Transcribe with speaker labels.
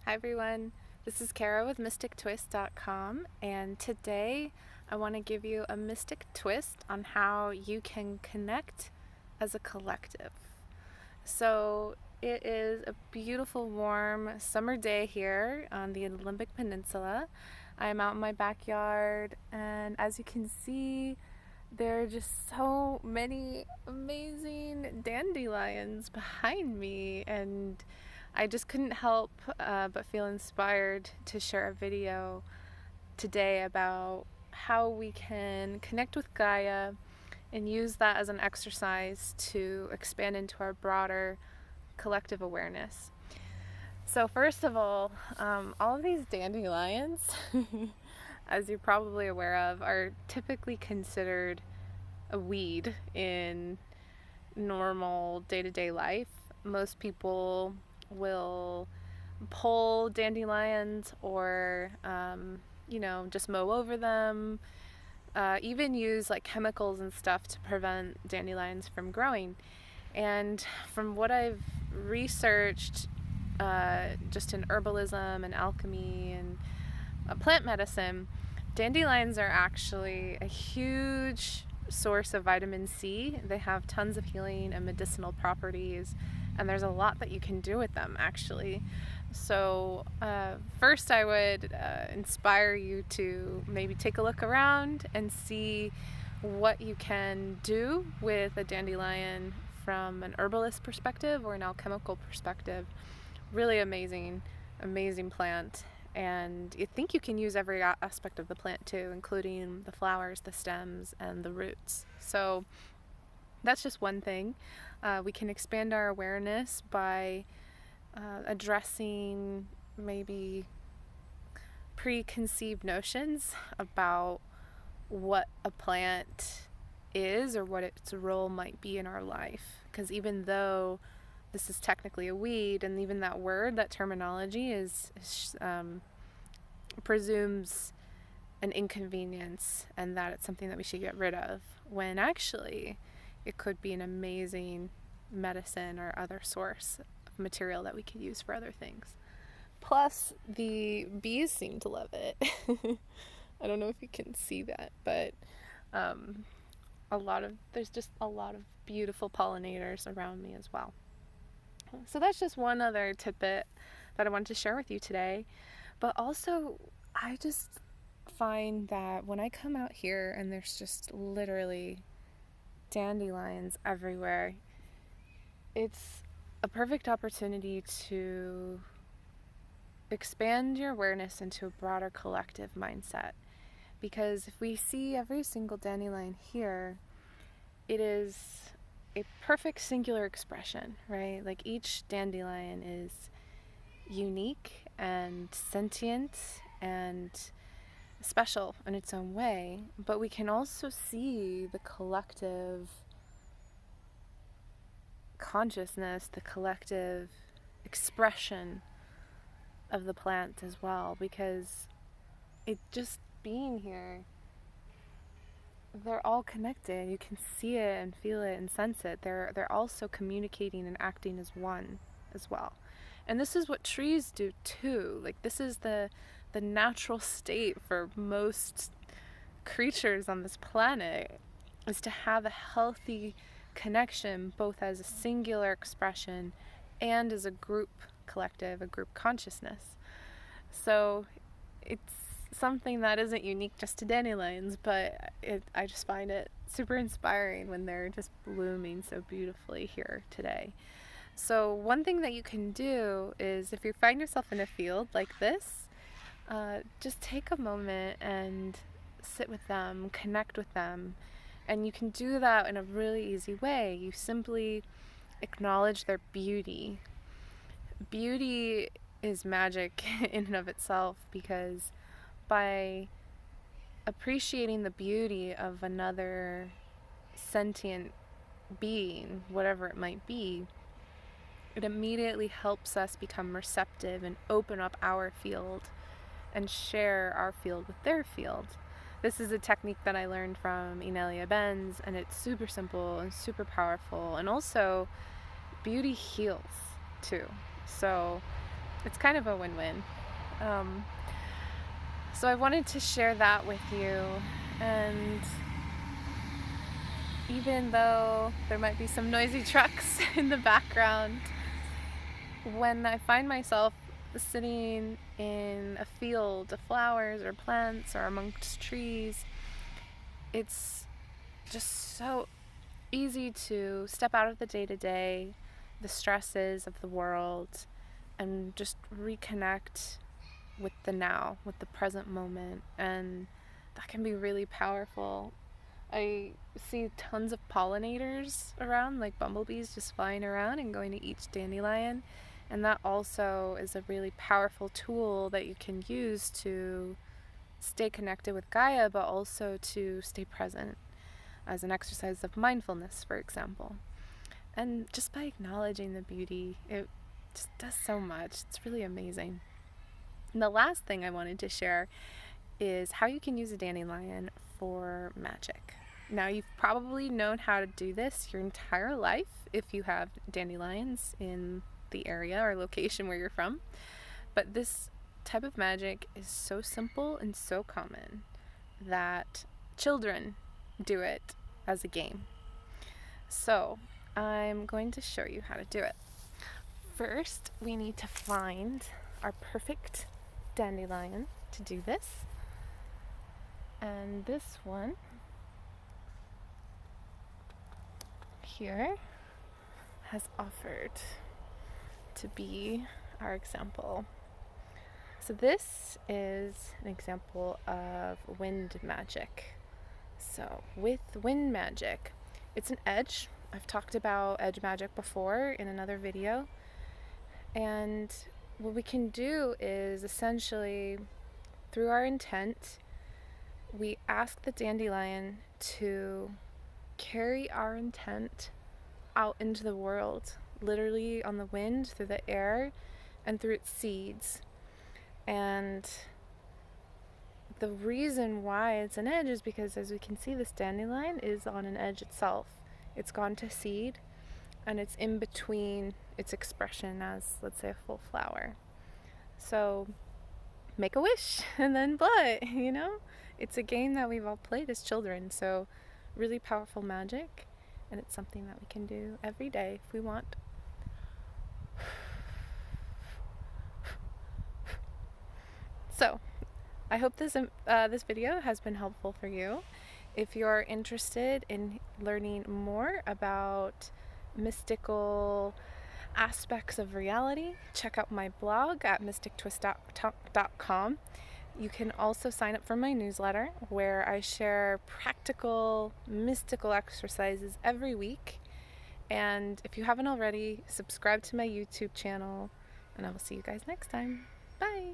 Speaker 1: Hi everyone, this is Kara with mystictwist.com, and today I want to give you a mystic twist on how you can connect as a collective. So it is a beautiful warm summer day here on the Olympic Peninsula. I'm out in my backyard, and as you can see, there are just so many amazing dandelions behind me, and I just couldn't help but feel inspired to share a video today about how we can connect with Gaia and use that as an exercise to expand into our broader collective awareness. So, first of all of these dandelions, as you're probably aware of, are typically considered a weed in normal day-to-day life. Most people will pull dandelions or just mow over them, even use like chemicals and stuff to prevent dandelions from growing. And from what I've researched, just in herbalism and alchemy and plant medicine, dandelions are actually a huge source of vitamin C. They have tons of healing and medicinal properties, and there's a lot that you can do with them actually. So first I would inspire you to maybe take a look around and see what you can do with a dandelion from an herbalist perspective or an alchemical perspective. Really amazing plant, and you think you can use every aspect of the plant too, including the flowers, the stems, and the roots. So that's just one thing. We can expand our awareness by addressing maybe preconceived notions about what a plant is or what its role might be in our life. Because even though this is technically a weed, and even that word, that terminology is presumes an inconvenience and that it's something that we should get rid of, when actually it could be an amazing medicine or other source of material that we could use for other things. Plus, the bees seem to love it. I don't know if you can see that, but there's just a lot of beautiful pollinators around me as well. So that's just one other tidbit that I wanted to share with you today. But also, I just find that when I come out here and there's just literally dandelions everywhere, it's a perfect opportunity to expand your awareness into a broader collective mindset. Because if we see every single dandelion here, it is a perfect singular expression, right? Like each dandelion is unique and sentient and special in its own way, but we can also see the collective consciousness, the collective expression of the plant as well, because it just being here, they're all connected. You can see it and feel it and sense it. They're also communicating and acting as one as well. And this is what trees do too. Like this is the natural state for most creatures on this planet, is to have a healthy connection both as a singular expression and as a group collective, a group consciousness. So it's something that isn't unique just to dandelions, but I just find it super inspiring when they're just blooming so beautifully here today. So one thing that you can do is, if you find yourself in a field like this, just take a moment and sit with them, connect with them. And you can do that in a really easy way. You simply acknowledge their beauty. Beauty is magic in and of itself, because by appreciating the beauty of another sentient being, whatever it might be, it immediately helps us become receptive and open up our field and share our field with their field. This is a technique that I learned from Inelia Benz, and it's super simple and super powerful. And also, beauty heals too. So it's kind of a win-win. Um, so I wanted to share that with you, and even though there might be some noisy trucks in the background, when I find myself sitting in a field of flowers or plants or amongst trees, it's just so easy to step out of the day-to-day, the stresses of the world, and just reconnect with the now, with the present moment, and that can be really powerful. I see tons of pollinators around, like bumblebees just flying around and going to each dandelion, and that also is a really powerful tool that you can use to stay connected with Gaia, but also to stay present as an exercise of mindfulness, for example. And just by acknowledging the beauty, it just does so much. It's really amazing. And the last thing I wanted to share is how you can use a dandelion for magic. Now, you've probably known how to do this your entire life if you have dandelions in the area or location where you're from. But this type of magic is so simple and so common that children do it as a game. So I'm going to show you how to do it. First, we need to find our perfect dandelion to do this. And this one here has offered to be our example. So this is an example of wind magic. So with wind magic, it's an edge. I've talked about edge magic before in another video. And what we can do is essentially, through our intent, we ask the dandelion to carry our intent out into the world, literally on the wind, through the air, and through its seeds. And the reason why it's an edge is because, as we can see, this dandelion is on an edge itself. It's gone to seed, and it's in between its expression as, let's say, a full flower. So make a wish and then blow it, you know? It's a game that we've all played as children, so really powerful magic, and it's something that we can do every day if we want. So I hope this video has been helpful for you. If you're interested in learning more about mystical aspects of reality, check out my blog at mystictwist.com. You can also sign up for my newsletter, where I share practical mystical exercises every week. And if you haven't already, subscribe to my YouTube channel, and I will see you guys next time. Bye!